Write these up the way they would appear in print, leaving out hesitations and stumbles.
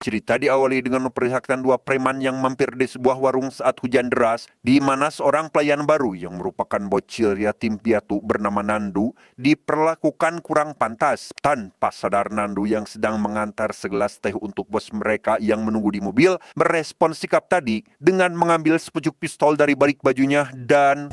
Cerita diawali dengan memperlihatkan dua preman yang mampir di sebuah warung saat hujan deras, di mana seorang pelayan baru yang merupakan bocil yatim piatu bernama Nandu diperlakukan kurang pantas. Tanpa sadar, Nandu yang sedang mengantar segelas teh untuk bos mereka yang menunggu di mobil merespon sikap tadi dengan mengambil sepucuk pistol dari balik bajunya dan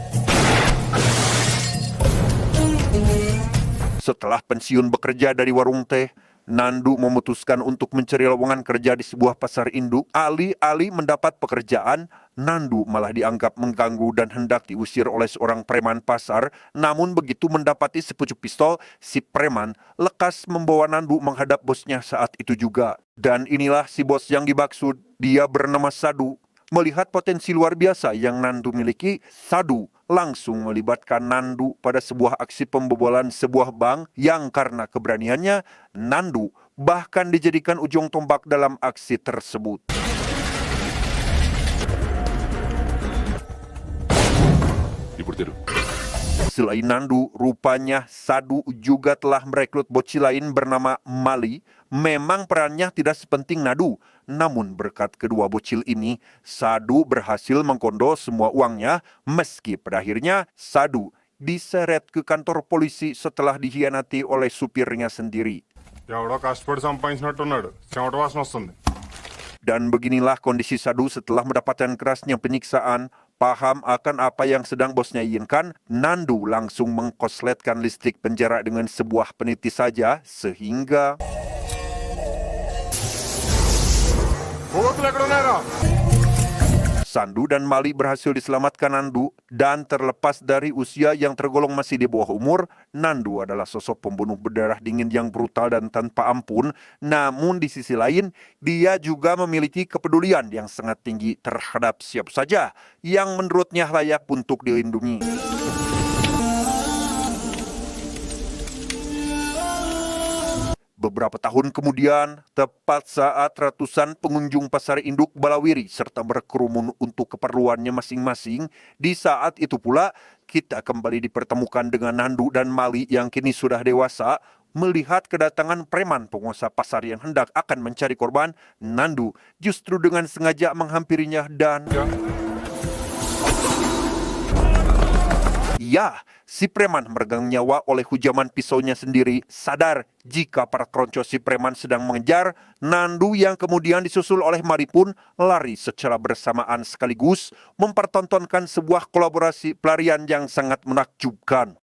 setelah pensiun bekerja dari warung teh, Nandu memutuskan untuk mencari lowongan kerja di sebuah pasar induk. Alih-alih mendapat pekerjaan, Nandu malah dianggap mengganggu dan hendak diusir oleh seorang preman pasar. Namun begitu mendapati sepucuk pistol, si preman lekas membawa Nandu menghadap bosnya saat itu juga. Dan inilah si bos yang dimaksud, dia bernama Sadu. Melihat potensi luar biasa yang Nandu miliki, Sadu langsung melibatkan Nandu pada sebuah aksi pembobolan sebuah bank yang karena keberaniannya, Nandu bahkan dijadikan ujung tombak dalam aksi tersebut. Selain Nandu, rupanya Sadu juga telah merekrut bocil lain bernama Mali. Memang perannya tidak sepenting Nandu, namun berkat kedua bocil ini, Sadu berhasil mengkondo semua uangnya, meski pada akhirnya Sadu diseret ke kantor polisi setelah dikhianati oleh supirnya sendiri. ఎవడో కష్టపడి సంపాదించినట్టున్నాడు చెమట వాసన వస్తుంది. Dan beginilah kondisi Sadu setelah mendapatkan kerasnya penyiksaan. Paham akan apa yang sedang bosnya inginkan, Nandu langsung mengkosletkan listrik penjara dengan sebuah peniti saja, sehingga కోతులు ఎక్కడ ఉన్నారా? Sandu dan Mali berhasil diselamatkan Nandu, dan terlepas dari usia yang tergolong masih di bawah umur, Nandu adalah sosok pembunuh berdarah dingin yang brutal dan tanpa ampun. Namun di sisi lain, dia juga memiliki kepedulian yang sangat tinggi terhadap siapa saja yang menurutnya layak untuk dilindungi. Beberapa tahun kemudian, tepat saat ratusan pengunjung pasar induk Balawiri serta berkerumun untuk keperluannya masing-masing, di saat itu pula kita kembali dipertemukan dengan Nandu dan Mali yang kini sudah dewasa. Melihat kedatangan preman penguasa pasar yang hendak akan mencari korban, Nandu justru dengan sengaja menghampirinya dan ya, si preman meregang nyawa oleh hujaman pisaunya sendiri. Sadar jika para keronco si preman sedang mengejar, Nandu yang kemudian disusul oleh Mari pun lari secara bersamaan sekaligus mempertontonkan sebuah kolaborasi pelarian yang sangat menakjubkan.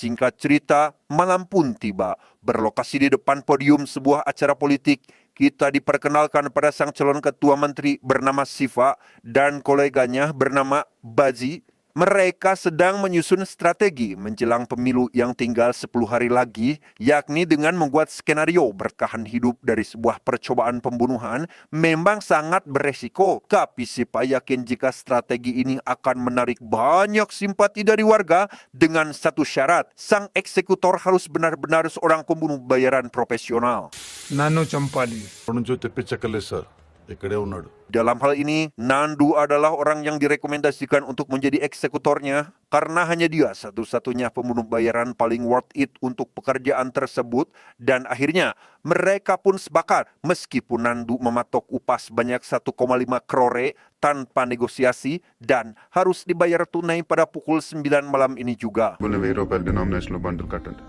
Singkat cerita, malam pun tiba. Berlokasi di depan podium sebuah acara politik, kita diperkenalkan pada sang calon ketua menteri bernama Siva dan koleganya bernama Bazi. Mereka sedang menyusun strategi menjelang pemilu yang tinggal 10 hari lagi, yakni dengan membuat skenario bertahan hidup dari sebuah percobaan pembunuhan. Memang sangat beresiko, tapi Siva yakin jika strategi ini akan menarik banyak simpati dari warga dengan satu syarat, sang eksekutor harus benar-benar seorang pembunuh bayaran profesional. నన్ను చంపాలి. ఎప్పటి నుంచో తెప్పించక్కర్లేదు సార్, ఇక్కడే ఉన్నాడు. Dalam hal ini, Nandu adalah orang yang direkomendasikan untuk menjadi eksekutornya karena hanya dia satu-satunya pembunuh bayaran paling worth it untuk pekerjaan tersebut. Dan akhirnya, mereka pun sepakat meskipun Nandu mematok upah sebanyak 1,5 krore tanpa negosiasi dan harus dibayar tunai pada pukul 9 malam ini juga. డబ్బులు 1000 రూపాయల డినామినేషన్లో బండలు కట్టండి.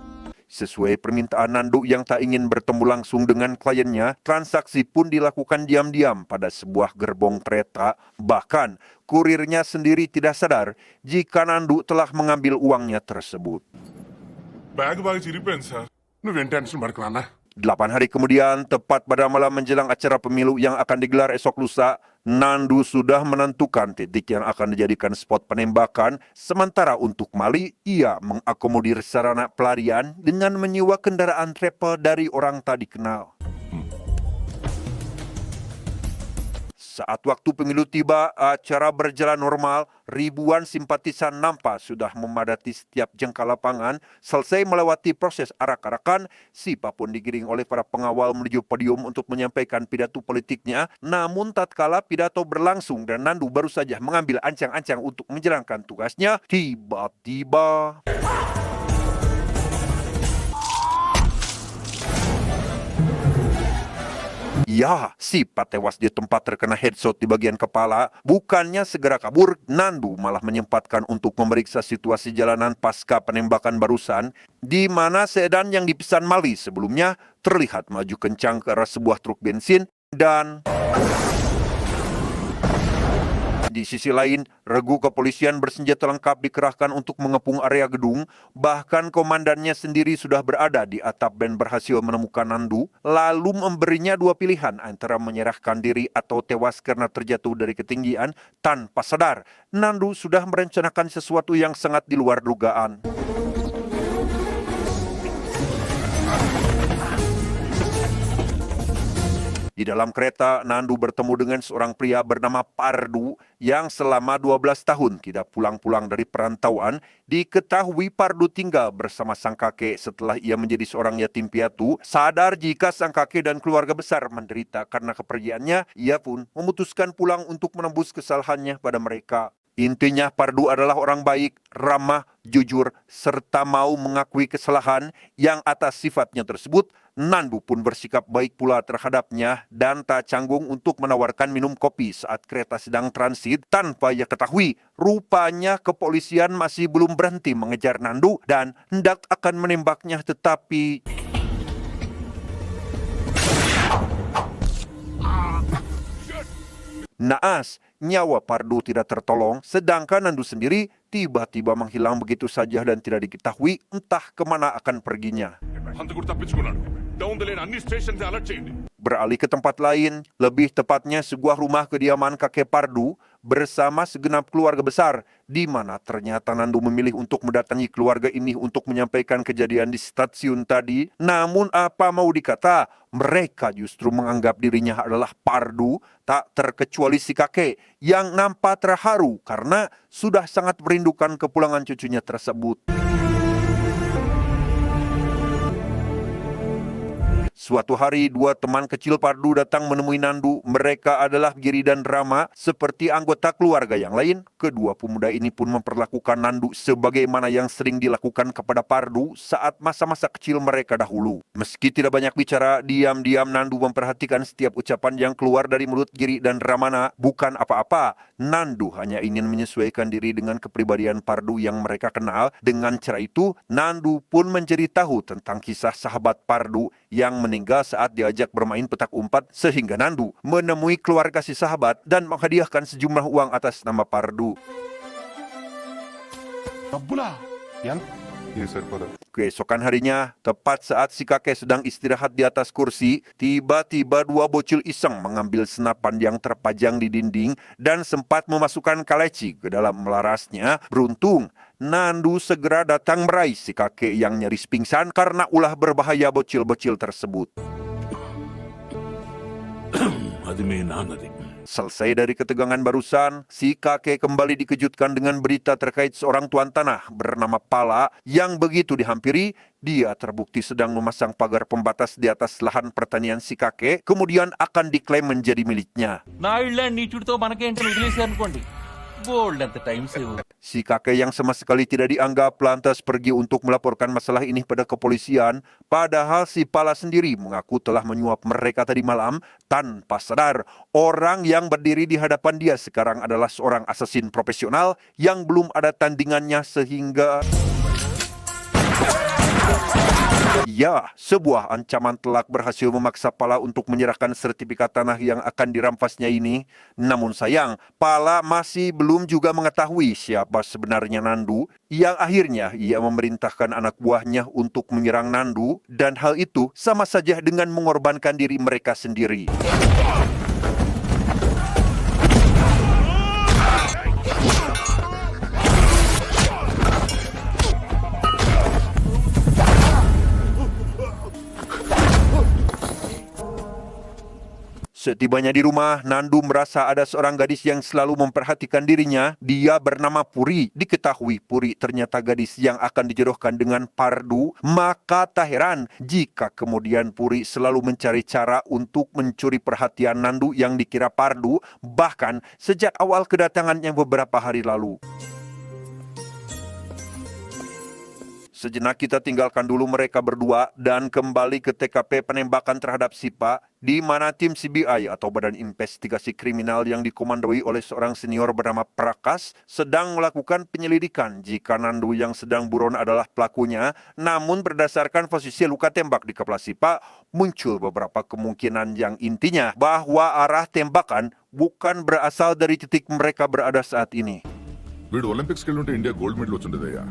Sesuai permintaan Nandu yang tak ingin bertemu langsung dengan kliennya, transaksi pun dilakukan diam-diam pada sebuah gerbong kereta. Bahkan, kurirnya sendiri tidak sadar jika Nandu telah mengambil uangnya tersebut. Bag బాగా చిరిగిపోయింది సార్. నువ్వేం టెన్షన్ పడకు నాన్న. 8 hari kemudian, tepat pada malam menjelang acara pemilu yang akan digelar esok lusa, Nandu sudah menentukan titik yang akan dijadikan spot penembakan. Sementara untuk Mali, ia mengakomodir sarana pelarian dengan menyewa kendaraan travel dari orang tak dikenal. Saat waktu pemilu tiba, acara berjalan normal, ribuan simpatisan nampak sudah memadati setiap jengkal lapangan. Selesai melewati proses arak-arakan, Sipa pun digiring oleh para pengawal menuju podium untuk menyampaikan pidato politiknya. Namun tatkala pidato berlangsung dan Nandu baru saja mengambil ancang-ancang untuk menjalankan tugasnya, tiba-tiba ya, Sipa tewas di tempat terkena headshot di bagian kepala. Bukannya segera kabur, Nandu malah menyempatkan untuk memeriksa situasi jalanan pasca penembakan barusan, di mana sedan yang dipesan Mali sebelumnya terlihat maju kencang ke arah sebuah truk bensin dan di sisi lain, regu kepolisian bersenjata lengkap dikerahkan untuk mengepung area gedung. Bahkan komandannya sendiri sudah berada di atap dan berhasil menemukan Nandu, lalu memberinya dua pilihan antara menyerahkan diri atau tewas karena terjatuh dari ketinggian tanpa sadar. Nandu sudah merencanakan sesuatu yang sangat di luar dugaan. Di dalam kereta, Nandu bertemu dengan seorang pria bernama Pardu yang selama 12 tahun tidak pulang-pulang dari perantauan. Diketahui Pardu tinggal bersama sang kakek setelah ia menjadi seorang yatim piatu. Sadar jika sang kakek dan keluarga besar menderita karena kepergiannya, ia pun memutuskan pulang untuk menembus kesalahannya pada mereka. Intinya Pardu adalah orang baik, ramah, jujur, serta mau mengakui kesalahan yang atas sifatnya tersebut. Nandu pun bersikap baik pula terhadapnya dan tak canggung untuk menawarkan minum kopi saat kereta sedang transit tanpa ia ketahui. Rupanya kepolisian masih belum berhenti mengejar Nandu dan hendak akan menembaknya, tetapi naas, nyawa Pardu tidak tertolong, sedangkan Nandu sendiri tiba-tiba menghilang begitu saja dan tidak diketahui entah kemana akan perginya. హంతకుడు తప్పించుకున్నాడు down the lane అన్ని stations alert చేయండి. Beralih ke tempat lain, lebih tepatnya sebuah rumah kediaman kakek Pardu bersama segenap keluarga besar, di mana ternyata Nandu memilih untuk mendatangi keluarga ini untuk menyampaikan kejadian di stasiun tadi. Namun apa mau dikata, mereka justru menganggap dirinya adalah Pardu, tak terkecuali si kakek yang nampak terharu karena sudah sangat merindukan kepulangan cucunya tersebut. Suatu hari, dua teman kecil Pardu datang menemui Nandu. Mereka adalah Giri dan Rama. Seperti anggota keluarga yang lain, kedua pemuda ini pun memperlakukan Nandu sebagaimana yang sering dilakukan kepada Pardu saat masa-masa kecil mereka dahulu. Meski tidak banyak bicara, diam-diam Nandu memperhatikan setiap ucapan yang keluar dari mulut Giri dan Ramana. Bukan apa-apa, Nandu hanya ingin menyesuaikan diri dengan kepribadian Pardu yang mereka kenal. Dengan cara itu, Nandu pun mencari tahu tentang kisah sahabat Pardu yang meninggal saat diajak bermain petak umpat, sehingga Nandu menemui keluarga si sahabat dan menghadiahkan sejumlah uang atas nama Pardu. డబ్బులా ఎంత? ఇది సరిపోదా? Keesokan harinya, tepat saat si kakek sedang istirahat di atas kursi, tiba-tiba dua bocil iseng mengambil senapan yang terpajang di dinding dan sempat memasukkan kaleci ke dalam melarasnya. Beruntung, Nandu segera datang meraih si kakek yang nyaris pingsan karena ulah berbahaya bocil-bocil tersebut. అది మీ నాన్నది. Selesai dari ketegangan barusan, si kakek kembali dikejutkan dengan berita terkait seorang tuan tanah bernama Pala yang begitu dihampiri, dia terbukti sedang memasang pagar pembatas di atas lahan pertanian si kakek, kemudian akan diklaim menjadi miliknya. నా ఇళ్ళని నీచుడితో మనకేంటని వదిలేసి అనుకోండి బోల్డ్ అంత time save. Si kakek yang sama sekali tidak dianggap lantas pergi untuk melaporkan masalah ini pada kepolisian, padahal si Pala sendiri mengaku telah menyuap mereka tadi malam tanpa sadar. Orang yang berdiri di hadapan dia sekarang adalah seorang asasin profesional yang belum ada tandingannya sehingga ya, sebuah ancaman telak berhasil memaksa Pala untuk menyerahkan sertifikat tanah yang akan dirampasnya ini. Namun sayang, Pala masih belum juga mengetahui siapa sebenarnya Nandu, yang akhirnya ia memerintahkan anak buahnya untuk menyerang Nandu, dan hal itu sama saja dengan mengorbankan diri mereka sendiri. Setibanya di rumah, Nandu merasa ada seorang gadis yang selalu memperhatikan dirinya. Dia bernama Puri. Diketahui Puri ternyata gadis yang akan dijodohkan dengan Pardu. Maka tak heran jika kemudian Puri selalu mencari cara untuk mencuri perhatian Nandu yang dikira Pardu, bahkan sejak awal kedatangannya beberapa hari lalu. Sejenak kita tinggalkan dulu mereka berdua dan kembali ke TKP penembakan terhadap Sipa, di mana tim CBI atau Badan Investigasi Kriminal yang dikomandoi oleh seorang senior bernama Prakas sedang melakukan penyelidikan jika Nandu yang sedang buron adalah pelakunya. Namun berdasarkan posisi luka tembak di kepala Sipa, muncul beberapa kemungkinan yang intinya bahwa arah tembakan bukan berasal dari titik mereka berada saat ini. వీడు ఒలింపిక్స్కి వెళ్ళుంటే India gold medal వచ్చిండేదయ్యా.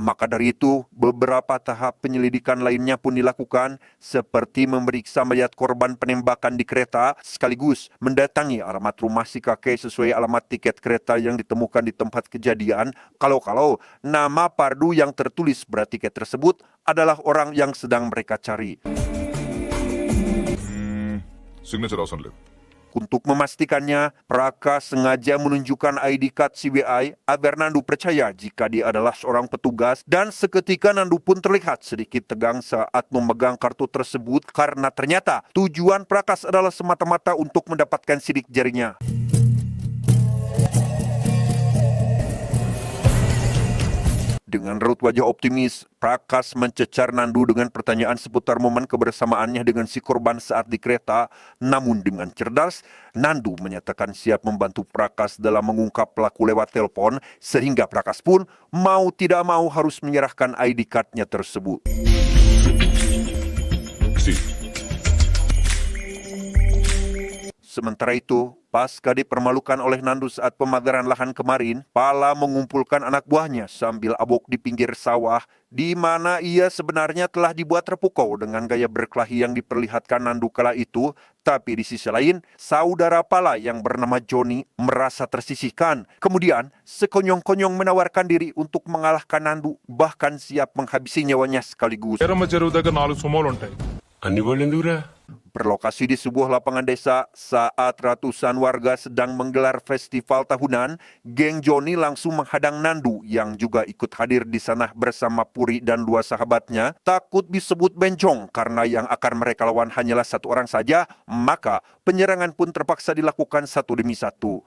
Maka dari itu, beberapa tahap penyelidikan lainnya pun dilakukan, seperti memeriksa mayat korban penembakan di kereta, sekaligus mendatangi alamat rumah si kakek sesuai alamat tiket kereta yang ditemukan di tempat kejadian. Kalau nama Pardu yang tertulis bertiket tersebut adalah orang yang sedang mereka cari. Signature అవసరం లేదు. Untuk memastikannya, Prakas sengaja menunjukkan ID card CBI agar Nandu percaya jika dia adalah seorang petugas, dan seketika Nandu pun terlihat sedikit tegang saat memegang kartu tersebut karena ternyata tujuan Prakas adalah semata-mata untuk mendapatkan sidik jarinya. Dengan raut wajah optimis, Prakas mencecar Nandu dengan pertanyaan seputar momen kebersamaannya dengan si korban saat di kereta. Namun dengan cerdas, Nandu menyatakan siap membantu Prakas dalam mengungkap pelaku lewat telepon, sehingga Prakas pun mau tidak mau harus menyerahkan ID card-nya tersebut. సి Sementara itu, pasca dipermalukan oleh Nandu saat pemagaran lahan kemarin, Pala mengumpulkan anak buahnya sambil abok di pinggir sawah, di mana ia sebenarnya telah dibuat terpukau dengan gaya berkelahi yang diperlihatkan Nandu kala itu. Tapi di sisi lain, saudara Pala yang bernama Joni merasa tersisihkan. Kemudian, sekonyong-konyong menawarkan diri untuk mengalahkan Nandu, bahkan siap menghabisi nyawanya sekaligus. ఎరమ చెరువు దగ్గర 4 సుమోలు ఉంటాయి. అన్ని వాళ్ళు ఎందుకురా? Berlokasi di sebuah lapangan desa saat ratusan warga sedang menggelar festival tahunan, geng Joni langsung menghadang Nandu yang juga ikut hadir di sana bersama Puri dan 2 sahabatnya. Takut disebut bencong karena yang akan mereka lawan hanyalah 1 orang saja, maka penyerangan pun terpaksa dilakukan satu demi satu.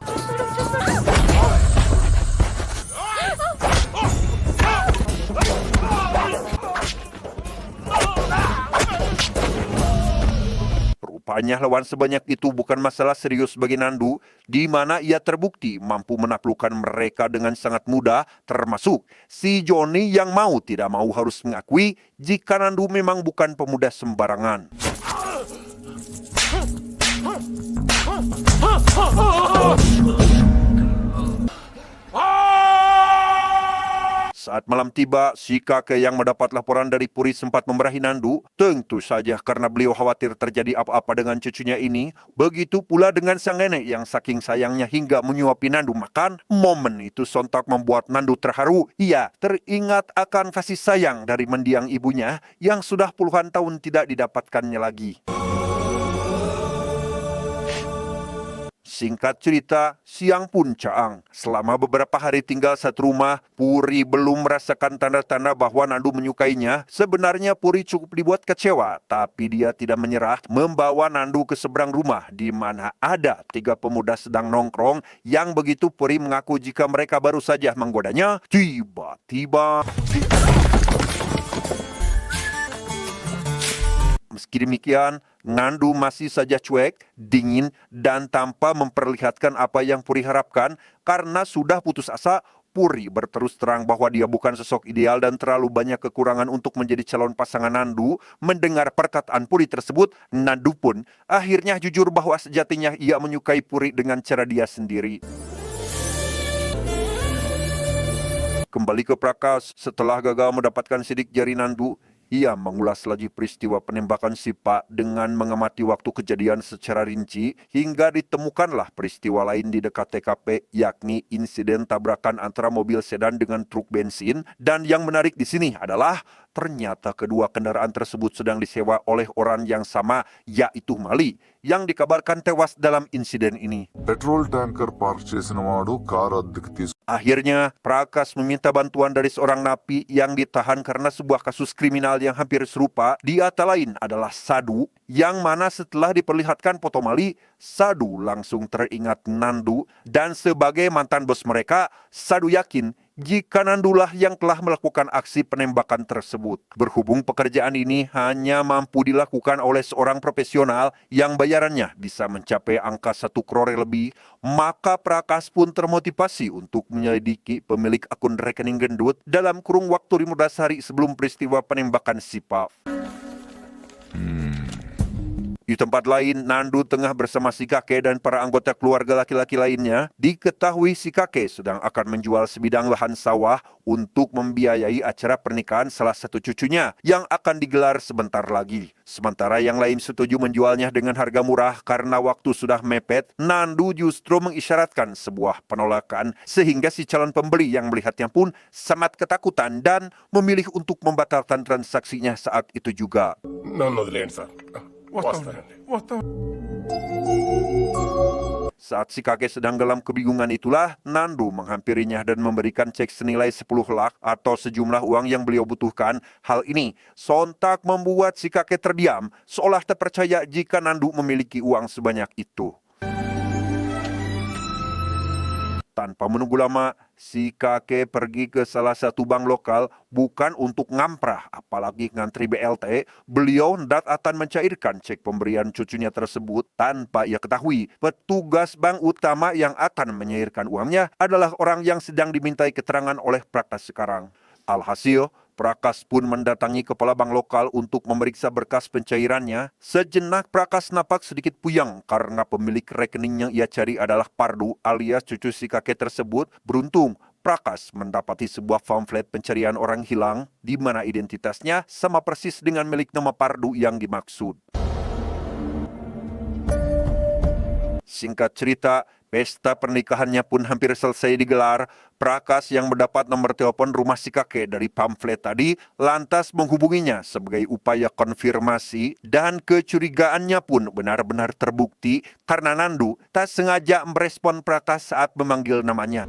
Rupanya lawan sebanyak itu bukan masalah serius bagi Nandu, di mana ia terbukti mampu menaklukkan mereka dengan sangat mudah, termasuk si Joni yang mau tidak mau harus mengakui jika Nandu memang bukan pemuda sembarangan. Saat malam tiba, si kakek yang mendapat laporan dari Puri sempat memarahi Nandu, tentu saja karena beliau khawatir terjadi apa-apa dengan cucunya ini. Begitu pula dengan sang nenek yang saking sayangnya hingga menyuapi Nandu makan. Momen itu sontak membuat Nandu terharu. Ia teringat akan kasih sayang dari mendiang ibunya yang sudah puluhan tahun tidak didapatkannya lagi. Singkat cerita, siang pun caang. Selama beberapa hari tinggal satu rumah, Puri belum merasakan tanda-tanda bahwa Nandu menyukainya. Sebenarnya Puri cukup dibuat kecewa, tapi dia tidak menyerah, membawa Nandu ke seberang rumah di mana ada 3 pemuda sedang nongkrong yang begitu Puri mengaku jika mereka baru saja menggodanya, tiba-tiba... Meski demikian, Nandu masih saja cuek, dingin, dan tanpa memperlihatkan apa yang Puri harapkan. Karena sudah putus asa, Puri berterus terang bahwa dia bukan sosok ideal dan terlalu banyak kekurangan untuk menjadi calon pasangan Nandu. Mendengar perkataan Puri tersebut, Nandu pun akhirnya jujur bahwa sejatinya ia menyukai Puri dengan cara dia sendiri. Kembali ke Prakas, setelah gagal mendapatkan sidik jari Nandu, ia mengulas lagi peristiwa penembakan Sipa dengan mengamati waktu kejadian secara rinci hingga ditemukanlah peristiwa lain di dekat TKP, yakni insiden tabrakan antara mobil sedan dengan truk bensin. Dan yang menarik di sini adalah ternyata kedua kendaraan tersebut sedang disewa oleh orang yang sama, yaitu Mali, yang dikabarkan tewas dalam insiden ini. Petrol tanker park చేసిన వాడు కారు అద్దెకి తీసుకు Akhirnya, Prakas meminta bantuan dari seorang napi yang ditahan karena sebuah kasus kriminal yang hampir serupa. Dia tak lain adalah Sadu, yang mana setelah diperlihatkan foto Mali, Sadu langsung teringat Nandu, dan sebagai mantan bos mereka, Sadu yakin jika Nandulah yang telah melakukan aksi penembakan tersebut. Berhubung pekerjaan ini hanya mampu dilakukan oleh seorang profesional yang bayarannya bisa mencapai angka 1 crore lebih, maka Prakas pun termotivasi untuk menyelidiki pemilik akun rekening gendut dalam kurung waktu 15 hari sebelum peristiwa penembakan si Paf. Di tempat lain, Nandu tengah bersama si kakek dan para anggota keluarga laki-laki lainnya. Diketahui si kakek sedang akan menjual sebidang lahan sawah untuk membiayai acara pernikahan salah satu cucunya yang akan digelar sebentar lagi. Sementara yang lain setuju menjualnya dengan harga murah karena waktu sudah mepet, Nandu justru mengisyaratkan sebuah penolakan sehingga si calon pembeli yang melihatnya pun sangat ketakutan dan memilih untuk membatalkan transaksinya saat itu juga. నన్ను వదిలేయండి సార్ వస్తానండి Saat si kakek sedang dalam kebingungan itulah, Nandu menghampirinya dan memberikan cek senilai 10 lak atau sejumlah uang yang beliau butuhkan. Hal ini sontak membuat si kakek terdiam, seolah tak percaya jika Nandu memiliki uang sebanyak itu. Tanpa menunggu lama, si kakek pergi ke salah satu bank lokal bukan untuk ngamprah, apalagi ngantri BLT. Beliau hendak akan mencairkan cek pemberian cucunya tersebut tanpa ia ketahui. Petugas bank utama yang akan menyairkan uangnya adalah orang yang sedang dimintai keterangan oleh Prakas sekarang. Alhasil, Prakas pun mendatangi kepala bank lokal untuk memeriksa berkas pencairannya. Sejenak Prakas nampak sedikit puyeng karena pemilik rekening yang ia cari adalah Pardu alias cucu si kakek tersebut. Beruntung, Prakas mendapati sebuah pamflet pencarian orang hilang di mana identitasnya sama persis dengan milik nama Pardu yang dimaksud. Singkat cerita, pesta pernikahannya pun hampir selesai digelar. Prakas yang mendapat nomor telepon rumah si kakek dari pamflet tadi lantas menghubunginya sebagai upaya konfirmasi dan kecurigaannya pun benar-benar terbukti karena Nandu tak sengaja merespon Prakas saat memanggil namanya.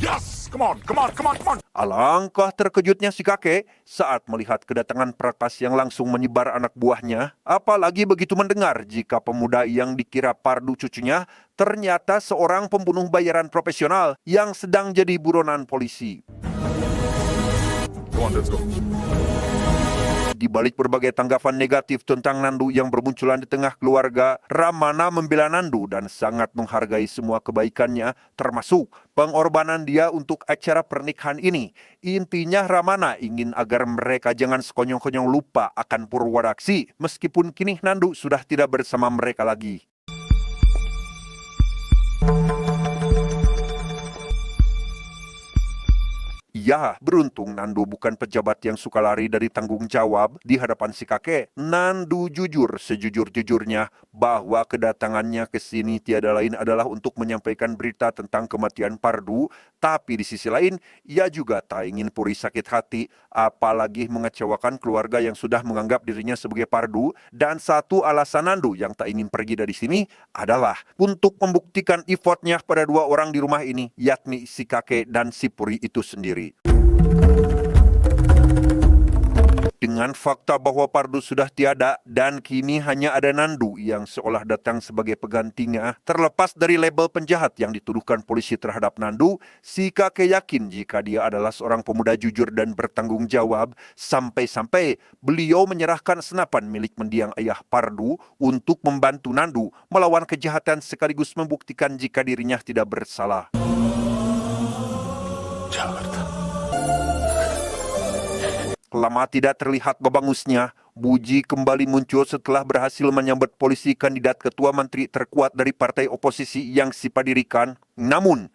Yes! Come on, come on, come on, come on! Alangkah terkejutnya si kakek saat melihat kedatangan Prakas yang langsung menyebar anak buahnya. Apalagi begitu mendengar jika pemuda yang dikira Pardu cucunya ternyata seorang pembunuh bayaran profesional yang sedang jadi buronan polisi. Come on, let's go. Di balik berbagai tanggapan negatif tentang Nandu yang bermunculan di tengah keluarga, Ramana membela Nandu dan sangat menghargai semua kebaikannya, termasuk pengorbanan dia untuk acara pernikahan ini. Intinya Ramana ingin agar mereka jangan sekonyong-konyong lupa akan Purwadaksi, meskipun kini Nandu sudah tidak bersama mereka lagi. Ya, beruntung Nandu bukan pejabat yang suka lari dari tanggung jawab di hadapan si kakek. Nandu jujur sejujur-jujurnya bahwa kedatangannya ke sini tiada lain adalah untuk menyampaikan berita tentang kematian Pardu. Tapi di sisi lain, ia juga tak ingin Puri sakit hati, apalagi mengecewakan keluarga yang sudah menganggap dirinya sebagai Pardu. Dan satu alasan Nandu yang tak ingin pergi dari sini adalah untuk membuktikan effortnya pada dua orang di rumah ini, yakni si kakek dan si Puri itu sendiri. Dengan fakta bahwa Pardu sudah tiada dan kini hanya ada Nandu yang seolah datang sebagai penggantinya, terlepas dari label penjahat yang dituduhkan polisi terhadap Nandu, si kakek yakin jika dia adalah seorang pemuda jujur dan bertanggung jawab, sampai-sampai beliau menyerahkan senapan milik mendiang ayah Pardu untuk membantu Nandu melawan kejahatan sekaligus membuktikan jika dirinya tidak bersalah. Lama tidak terlihat babangusnya, Buji kembali muncul setelah berhasil menyambut polisi kandidat ketua menteri terkuat dari partai oposisi yang Sipa dirikan. Namun,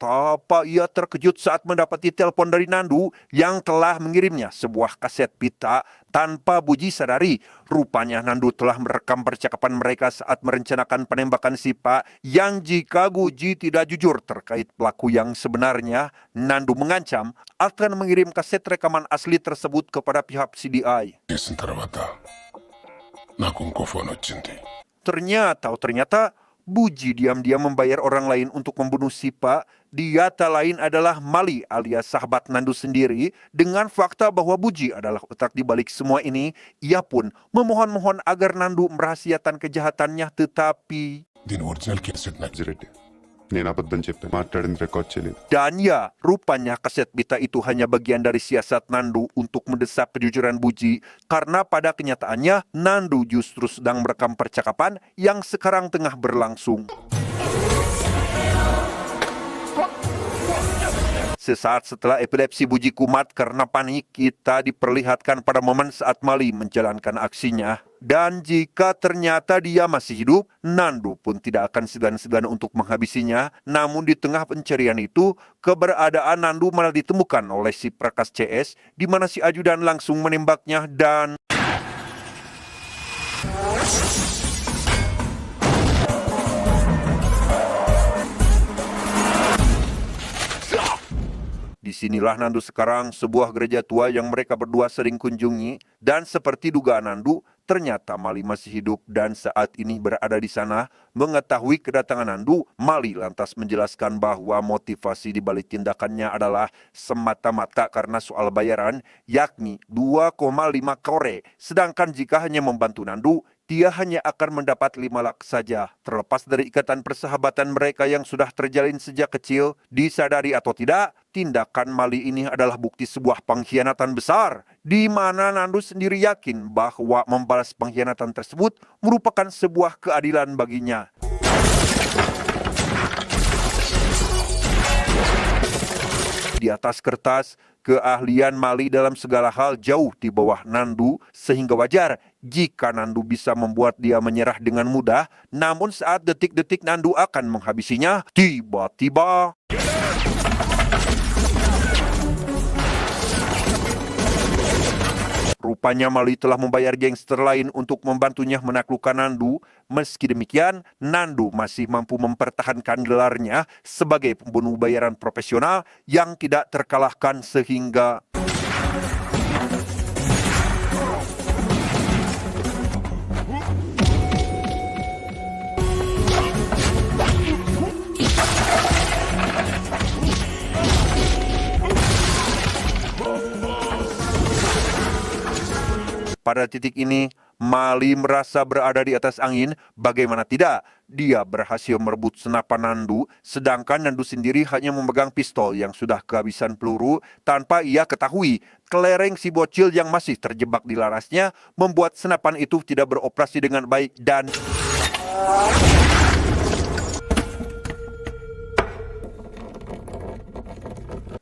Betapa ia terkejut saat mendapati telepon dari Nandu yang telah mengirimnya sebuah kaset pita tanpa Buji sadari. Rupanya Nandu telah merekam percakapan mereka saat merencanakan penembakan si Pak yang jika Buji tidak jujur terkait pelaku yang sebenarnya, Nandu mengancam akan mengirim kaset rekaman asli tersebut kepada pihak CDI. చేసిన తర్వాత నాకు ఇంకో ఫోన్ వచ్చింది. Ternyata Buji diam-diam membayar orang lain untuk membunuh Sipa. Dia tak lain adalah Mali alias sahabat Nandu sendiri. Dengan fakta bahwa Buji adalah otak di balik semua ini, ia pun memohon-mohon agar Nandu merahasiakan kejahatannya, tetapi దీని original cassette నాకు రెడ్డి నేను అబద్ధం చెప్పాను మాట్లాడింది రికార్డ్ చేయలేదు. dan ya, rupanya kaset pita itu hanya bagian dari siasat Nandu untuk mendesak kejujuran Buji, karena pada kenyataannya Nandu justru sedang merekam percakapan yang sekarang tengah berlangsung. Sesaat setelah epilepsi Buji kumat karena panik, kita diperlihatkan pada momen saat Mali menjalankan aksinya. Dan jika ternyata dia masih hidup, Nandu pun tidak akan segan-segan untuk menghabisinya. Namun di tengah pencarian itu, keberadaan Nandu malah ditemukan oleh si Prakas CS, di mana si ajudan langsung menembaknya dan disinilah Nandu sekarang, sebuah gereja tua yang mereka berdua sering kunjungi. Dan seperti dugaan Nandu, ternyata Mali masih hidup dan saat ini berada di sana. Mengetahui kedatangan Nandu, Mali lantas menjelaskan bahwa motivasi di balik tindakannya adalah semata-mata karena soal bayaran, yakni 2,5 kore. Sedangkan jika hanya membantu Nandu, dia hanya akan mendapat 5 lak saja. Terlepas dari ikatan persahabatan mereka yang sudah terjalin sejak kecil, disadari atau tidak, tindakan Mali ini adalah bukti sebuah pengkhianatan besar, di mana Nandu sendiri yakin bahwa membalas pengkhianatan tersebut merupakan sebuah keadilan baginya. Di atas kertas, keahlian Mali dalam segala hal jauh di bawah Nandu, sehingga wajar jika Nandu bisa membuat dia menyerah dengan mudah. Namun saat detik-detik Nandu akan menghabisinya, tiba-tiba rupanya Mali telah membayar gangster lain untuk membantunya menaklukkan Nandu. Meski demikian, Nandu masih mampu mempertahankan gelarnya sebagai pembunuh bayaran profesional yang tidak terkalahkan sehingga pada titik ini, Mali merasa berada di atas angin. Bagaimana tidak, dia berhasil merebut senapan Nandu, sedangkan Nandu sendiri hanya memegang pistol yang sudah kehabisan peluru. Tanpa ia ketahui, kelereng si bocil yang masih terjebak di larasnya membuat senapan itu tidak beroperasi dengan baik dan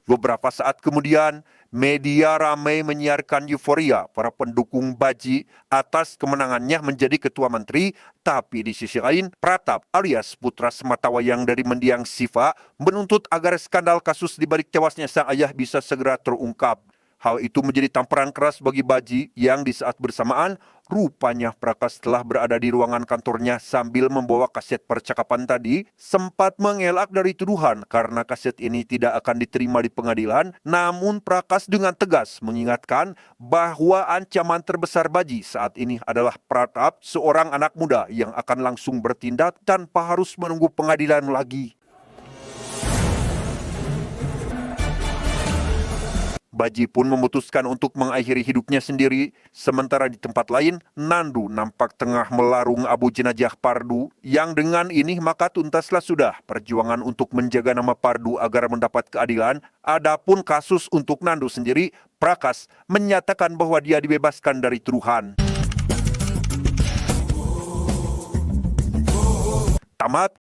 beberapa saat kemudian, media ramai menyiarkan euforia para pendukung Baji atas kemenangannya menjadi ketua menteri. Tapi di sisi lain, Pratap alias putra sematawayang dari mendiang Siva menuntut agar skandal kasus di balik tewasnya sang ayah bisa segera terungkap. Hal itu menjadi tamparan keras bagi Baji yang di saat bersamaan rupanya Prakas telah berada di ruangan kantornya sambil membawa kaset percakapan tadi, sempat mengelak dari tuduhan karena kaset ini tidak akan diterima di pengadilan. Namun Prakas dengan tegas mengingatkan bahwa ancaman terbesar Baji saat ini adalah Pratap, seorang anak muda yang akan langsung bertindak tanpa harus menunggu pengadilan lagi. Baji pun memutuskan untuk mengakhiri hidupnya sendiri. Sementara di tempat lain, Nandu nampak tengah melarung abu jenazah Pardu, yang dengan ini maka tuntaslah sudah perjuangan untuk menjaga nama Pardu agar mendapat keadilan. Adapun kasus untuk Nandu sendiri, Prakas menyatakan bahwa dia dibebaskan dari tuduhan. Tamat.